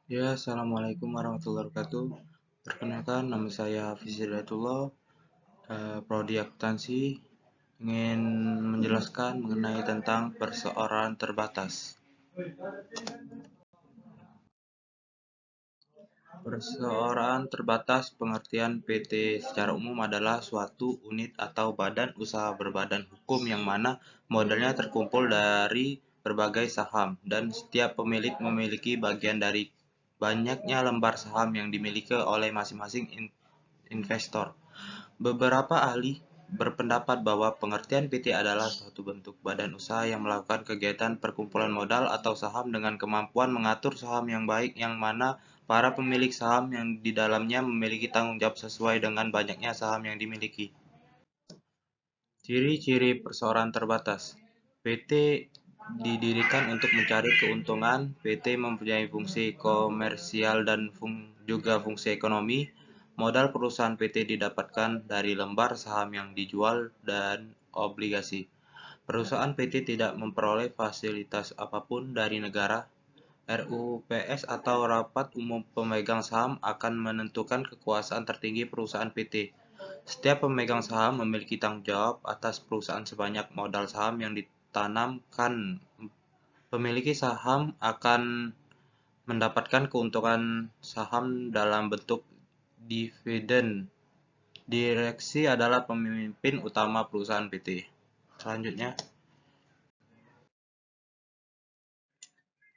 Ya, Assalamualaikum warahmatullahi wabarakatuh. Perkenalkan, nama saya Hafiz Hidayatullah, Prodi Akuntansi, ingin menjelaskan mengenai tentang perseorangan terbatas. Perseorangan terbatas pengertian PT secara umum adalah suatu unit atau badan usaha berbadan hukum yang mana modalnya terkumpul dari berbagai saham dan setiap pemilik memiliki bagian dari banyaknya lembar saham yang dimiliki oleh masing-masing investor. Beberapa ahli berpendapat bahwa pengertian PT adalah suatu bentuk badan usaha yang melakukan kegiatan perkumpulan modal atau saham dengan kemampuan mengatur saham yang baik yang mana para pemilik saham yang di dalamnya memiliki tanggung jawab sesuai dengan banyaknya saham yang dimiliki. Ciri-ciri perseorangan terbatas. PT didirikan untuk mencari keuntungan. PT mempunyai fungsi komersial dan juga fungsi ekonomi. Modal perusahaan PT didapatkan dari lembar saham yang dijual dan obligasi. Perusahaan PT tidak memperoleh fasilitas apapun dari negara. RUPS atau Rapat Umum Pemegang Saham akan menentukan kekuasaan tertinggi perusahaan PT. Setiap pemegang saham memiliki tanggung jawab atas perusahaan sebanyak modal saham yang ditanamkan. Pemilik saham akan mendapatkan keuntungan saham dalam bentuk dividen. Direksi adalah pemimpin utama perusahaan PT. Selanjutnya,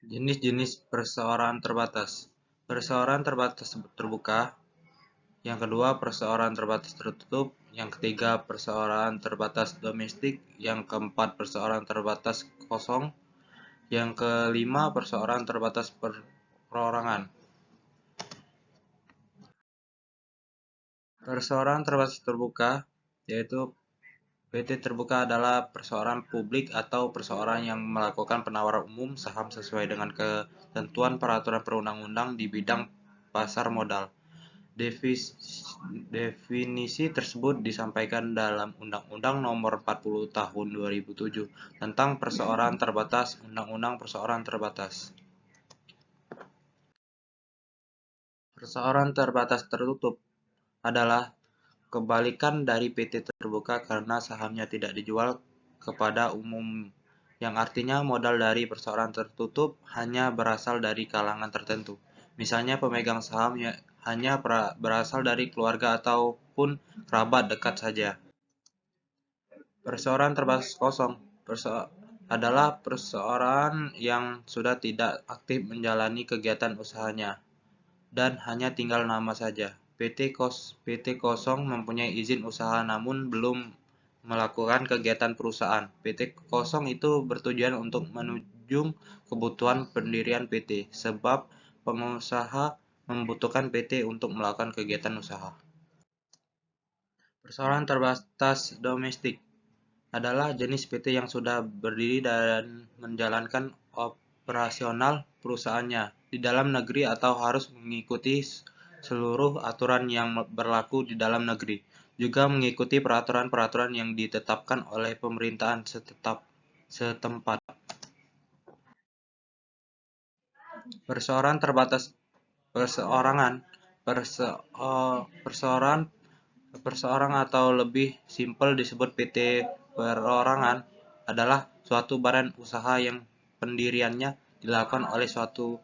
jenis-jenis perseorangan terbatas. Perseorangan terbatas terbuka. Yang kedua, perseorangan terbatas tertutup. Yang ketiga, perseorangan terbatas domestik. Yang keempat, perseorangan terbatas kosong. Yang kelima, perseorangan terbatas perorangan. Perseorangan terbatas terbuka, yaitu PT terbuka adalah perseorangan publik atau perseorangan yang melakukan penawaran umum saham sesuai dengan ketentuan peraturan perundang-undang di bidang pasar modal. Definisi tersebut disampaikan dalam Undang-Undang Nomor 40 Tahun 2007 tentang Perseorangan Terbatas, Undang-Undang Perseorangan Terbatas. Perseorangan terbatas tertutup adalah kebalikan dari PT terbuka karena sahamnya tidak dijual kepada umum, yang artinya modal dari perseorangan tertutup hanya berasal dari kalangan tertentu. Misalnya pemegang saham hanya berasal dari keluarga ataupun kerabat dekat saja. Perseorangan terbatas kosong adalah perseorangan yang sudah tidak aktif menjalani kegiatan usahanya dan hanya tinggal nama saja. PT kosong mempunyai izin usaha namun belum melakukan kegiatan perusahaan. PT kosong itu bertujuan untuk menunjang kebutuhan pendirian PT, sebab pengusaha membutuhkan PT untuk melakukan kegiatan usaha. Perseorangan terbatas domestik adalah jenis PT yang sudah berdiri dan menjalankan operasional perusahaannya di dalam negeri atau harus mengikuti seluruh aturan yang berlaku di dalam negeri, juga mengikuti peraturan-peraturan yang ditetapkan oleh pemerintahan setempat. Perseorangan terbatas perseorangan perseorangan perseorangan atau lebih simpel disebut PT perorangan adalah suatu badan usaha yang pendiriannya dilakukan oleh satu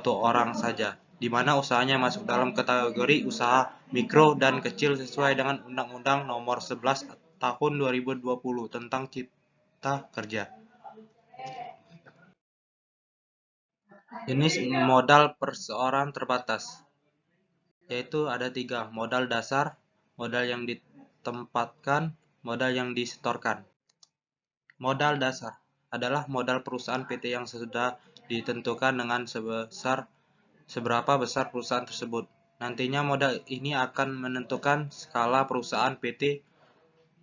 orang saja, di mana usahanya masuk dalam kategori usaha mikro dan kecil sesuai dengan Undang-Undang Nomor 11 Tahun 2020 tentang Cipta Kerja. Jenis modal perseorangan terbatas, yaitu ada 3: modal dasar, modal yang ditempatkan, modal yang disetorkan. Modal dasar adalah modal perusahaan PT yang sudah ditentukan dengan seberapa besar perusahaan tersebut. Nantinya modal ini akan menentukan skala perusahaan PT,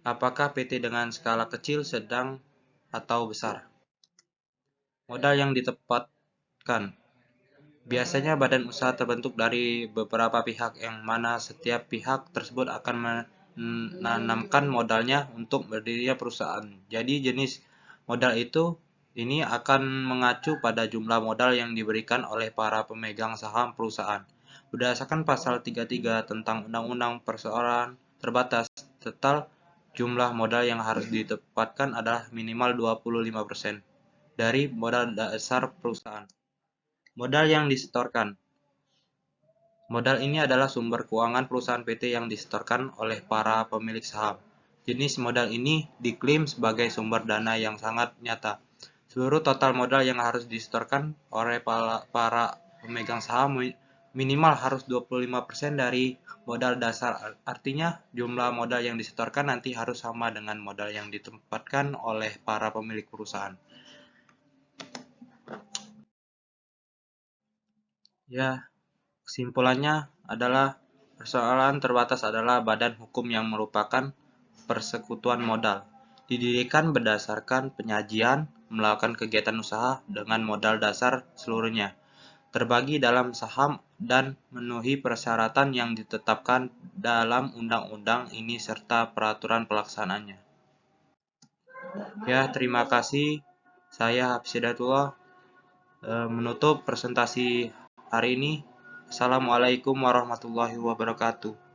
apakah PT dengan skala kecil, sedang, atau besar. Modal yang ditempatkan biasanya badan usaha terbentuk dari beberapa pihak yang mana setiap pihak tersebut akan menanamkan modalnya untuk berdirinya perusahaan. Jadi jenis modal itu Ini akan mengacu pada jumlah modal yang diberikan oleh para pemegang saham perusahaan. Berdasarkan pasal 33 tentang Undang-Undang Perseorangan Terbatas, total jumlah modal yang harus ditempatkan adalah minimal 25% dari modal dasar perusahaan. Modal yang disetorkan. Modal ini adalah sumber keuangan perusahaan PT yang disetorkan oleh para pemilik saham. Jenis modal ini diklaim sebagai sumber dana yang sangat nyata. Seluruh total modal yang harus disetorkan oleh para pemegang saham minimal harus 25% dari modal dasar. Artinya, jumlah modal yang disetorkan nanti harus sama dengan modal yang ditempatkan oleh para pemilik perusahaan. Ya, kesimpulannya adalah persoalan terbatas adalah badan hukum yang merupakan persekutuan modal. Didirikan berdasarkan penyajian, melakukan kegiatan usaha dengan modal dasar seluruhnya, terbagi dalam saham dan memenuhi persyaratan yang ditetapkan dalam undang-undang ini serta peraturan pelaksanaannya. Ya, terima kasih. Saya Habs Hidayatullah, menutup presentasi hari ini. Assalamualaikum warahmatullahi wabarakatuh.